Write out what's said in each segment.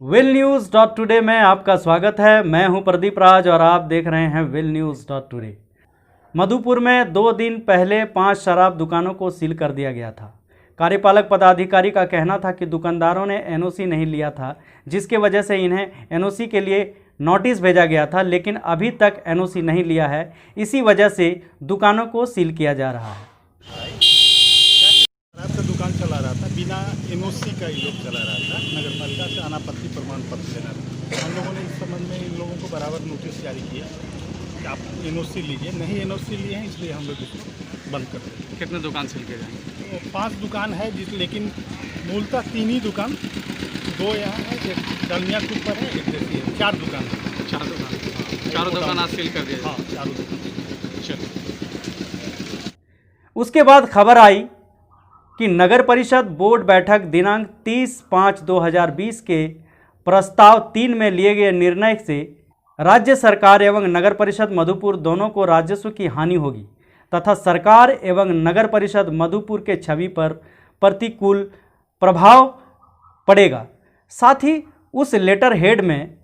Will news dot today में आपका स्वागत है। मैं हूं प्रदीप राज और आप देख रहे हैं will news dot today. Madhupur में 2 दिन पहले 5 शराब दुकानों को सील कर दिया गया था। कार्यपालक पदाधिकारी का कहना था कि दुकानदारों ने एनओसी नहीं लिया था, जिसके वजह से इन्हें एनओसी के लिए नोटिस भेजा गया था, लेकिन अभी तक एनओसी नहीं लिया है। इसी वजह से दुकानों को सील किया जा रहा है। शराब का दुकान चला रहा था, बिना एनओसी का ये लोग चला रहा था। नगर पालिका से अनापत्ति प्रमाण पत्र लेना था। हम लोगों ने इस संबंध में इन लोगों को बराबर नोटिस जारी किया कि आप एनओसी लीजिए। नहीं एनओसी लिए हैं, इसलिए हम लोग इसको बंद कर दें। कितने दुकान सील किए जाएंगे? तो 5 दुकान है, लेकिन मूलतः 3 ही दुकान, 2 यहाँ है, एक डालमिया के ऊपर है, एक देसी है। 4 दुकान है। 4 दुकान, चारों दुकान आज सील कर दिया। हाँ, 4 दुकान। चलिए। उसके बाद खबर आई कि नगर परिषद बोर्ड बैठक दिनांक 30/5/2020 के प्रस्ताव 3 में लिए गए निर्णय से राज्य सरकार एवं नगर परिषद मधुपुर दोनों को राजस्व की हानि होगी तथा सरकार एवं नगर परिषद मधुपुर के छवि पर प्रतिकूल प्रभाव पड़ेगा। साथ ही उस लेटर हेड में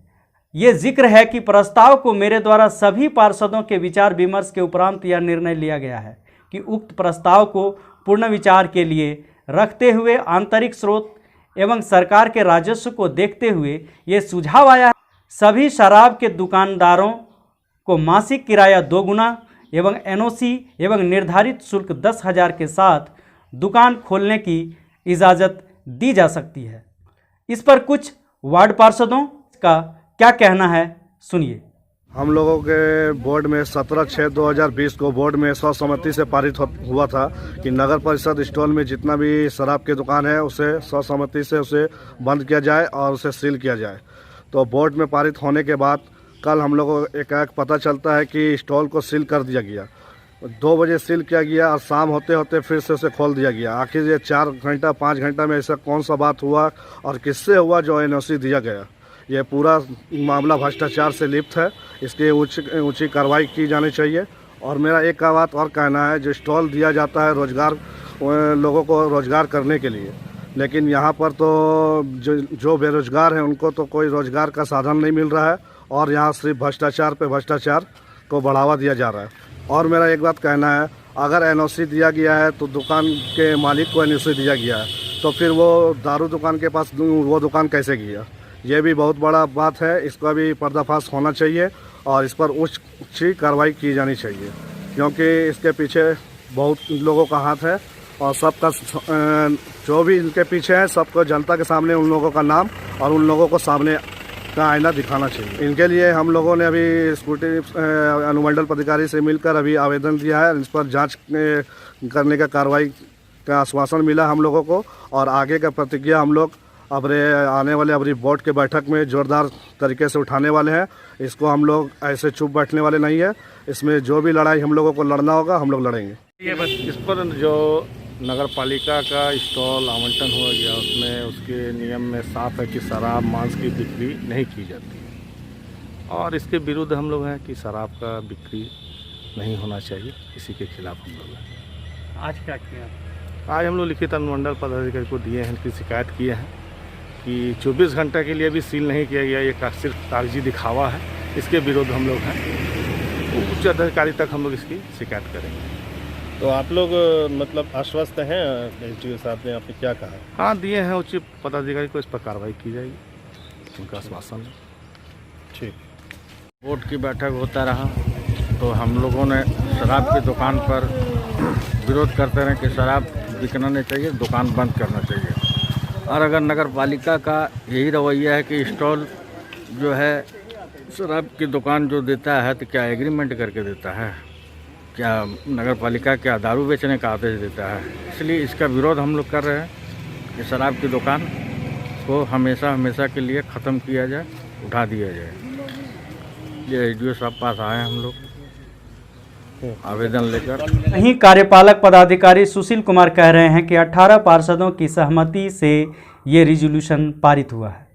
ये जिक्र है कि प्रस्ताव को मेरे द्वारा सभी पार्षदों के विचार विमर्श के उपरांत यह निर्णय लिया गया है कि उक्त प्रस्ताव को पूर्ण विचार के लिए रखते हुए आंतरिक स्रोत एवं सरकार के राजस्व को देखते हुए ये सुझाव आया है सभी शराब के दुकानदारों को मासिक किराया 2 गुना एवं एनओसी एवं निर्धारित शुल्क 10,000 के साथ दुकान खोलने की इजाज़त दी जा सकती है। इस पर कुछ वार्ड पार्षदों का क्या कहना है, सुनिए। हम लोगों के बोर्ड में 17/6/2020 को बोर्ड में सर्वसम्मति से पारित हुआ था कि नगर परिषद स्टॉल में जितना भी शराब की दुकान है उसे सर्वसम्मति से उसे बंद किया जाए और उसे सील किया जाए। तो बोर्ड में पारित होने के बाद कल हम लोगों को एकाएक पता चलता है कि स्टॉल को सील कर दिया गया। 2 बजे सील किया गया और शाम होते होते फिर से उसे खोल दिया गया। आखिर ये 4 घंटा 5 घंटा में ऐसा कौन सा बात हुआ और किससे हुआ जो एनओसी दिया गया? ये पूरा मामला भ्रष्टाचार से लिप्त है। इसकी ऊंची कार्रवाई की जानी चाहिए। और मेरा एक का बात और कहना है, जो स्टॉल दिया जाता है रोजगार लोगों को रोजगार करने के लिए, लेकिन यहाँ पर तो जो बेरोजगार हैं उनको तो कोई रोजगार का साधन नहीं मिल रहा है और यहाँ सिर्फ भ्रष्टाचार पे भ्रष्टाचार को बढ़ावा दिया जा रहा है। और मेरा एक बात कहना है, अगर एनओसी दिया गया है तो दुकान के मालिक को एनओसी दिया गया है, तो फिर वो दारू दुकान के पास वो दुकान कैसे गया? ये भी बहुत बड़ा बात है। इसका भी पर्दाफाश होना चाहिए और इस पर उच्च कार्रवाई की जानी चाहिए, क्योंकि इसके पीछे बहुत लोगों का हाथ है और सबका जो भी इनके पीछे है सबको जनता के सामने उन लोगों का नाम और उन लोगों को सामने का आईना दिखाना चाहिए। इनके लिए हम लोगों ने अभी स्कूटी अनुमंडल पदाधिकारी से मिलकर अभी आवेदन दिया है। इस पर जांच करने का कार्रवाई का आश्वासन मिला हम लोगों को और आगे का प्रतिक्रिया हम लोग आने वाले अबरी बोर्ड के बैठक में जोरदार तरीके से उठाने वाले हैं। इसको हम लोग ऐसे चुप बैठने वाले नहीं है। इसमें जो भी लड़ाई हम लोगों को लड़ना होगा हम लोग लड़ेंगे। ये बस इस पर जो नगर पालिका का स्टॉल आवंटन हो गया, उसमें उसके नियम में साफ है कि शराब मांस की बिक्री नहीं की जाती है और इसके विरुद्ध हम लोग हैं कि शराब का बिक्री नहीं होना चाहिए। इसी के खिलाफ हम लोग हैं। आज क्या किया? आज हम लोग लिखित अनुमंडल पदाधिकारी को दिए हैं, इनकी शिकायत किए हैं कि 24 घंटे के लिए भी सील नहीं किया गया, ये सिर्फ कागजी दिखावा है। इसके विरुद्ध हम लोग हैं, उच्च अधिकारी तक हम लोग इसकी शिकायत करेंगे। तो आप लोग मतलब आश्वस्त हैं? एसडीओ साहब ने आपने क्या कहा? हाँ, दिए हैं उच्च पदाधिकारी को, इस पर कार्रवाई की जाएगी, उनका आश्वासन है। ठीक। बोर्ड की बैठक होता रहा तो हम लोगों ने शराब की दुकान पर विरोध करते रहे कि शराब बिकना नहीं चाहिए, दुकान बंद करना चाहिए। और अगर नगर पालिका का यही रवैया है कि स्टॉल जो है शराब की दुकान जो देता है तो क्या एग्रीमेंट करके देता है? क्या नगर पालिका क्या दारू बेचने का आदेश देता है? इसलिए इसका विरोध हम लोग कर रहे हैं कि शराब की दुकान को हमेशा के लिए ख़त्म किया जाए, उठा दिया जाए। ये एसडीओ साहब पास आए हैं हम लोग आवेदन लेकर। वहीं कार्यपालक पदाधिकारी सुशील कुमार कह रहे हैं कि 18 पार्षदों की सहमति से ये रिजोल्यूशन पारित हुआ है।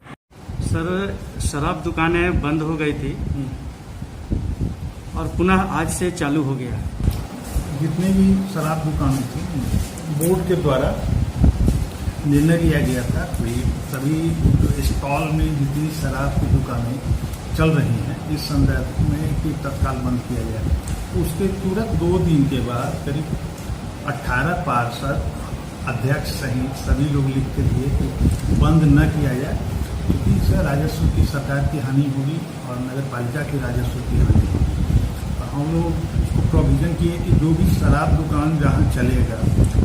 सर, शराब दुकानें बंद हो गई थी और पुनः आज से चालू हो गया। जितने भी शराब दुकानें थी बोर्ड के द्वारा निर्णय लिया गया था सभी स्टॉल में जितनी शराब की दुकानें चल रही हैं इस संदर्भ में कि तत्काल बंद किया जाए। उसके तुरंत 2 दिन के बाद करीब 18 पार्षद अध्यक्ष सहित सभी लोग लिख के दिए कि बंद न किया जाए, क्योंकि इससे राजस्व की सरकार की हानि होगी और नगर पालिका के राजस्व की हानि होगी। तो हम लोग उसको प्रोविज़न किए कि जो भी शराब दुकान जहाँ चलेगा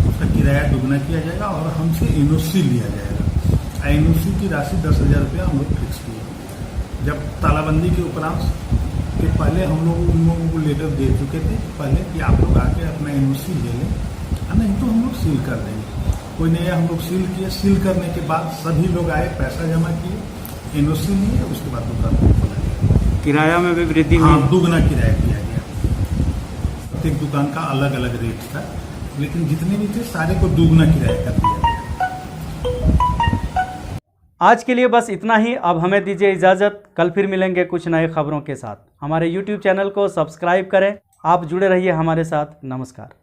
उसका किराया दुगना किया जाएगा और हमसे एनओसी लिया जाएगा। एनओसी की राशि 10,000 रुपया हम लोग फिक्स किए। जब तालाबंदी के उपरांत के पहले हम लोग उन लोगों को लेटर दे चुके थे पहले कि आप लोग आके अपना एनओसी ले लें, नहीं तो हम लोग सील कर देंगे। कोई नहीं, हम लोग सील किए। सील करने के बाद सभी लोग आए, पैसा जमा किए, एनओसी लिए, उसके बाद दुकान खोला गया। किराया में भी वृद्धि हाँ, हुई? दुगना किराया किया गया। प्रत्येक दुकान का अलग अलग रेट था, लेकिन जितने भी थे सारे को दुगना किराया कर दिया गया। आज के लिए बस इतना ही। अब हमें दीजिए इजाज़त। कल फिर मिलेंगे कुछ नए खबरों के साथ। हमारे YouTube चैनल को सब्सक्राइब करें। आप जुड़े रहिए हमारे साथ। नमस्कार।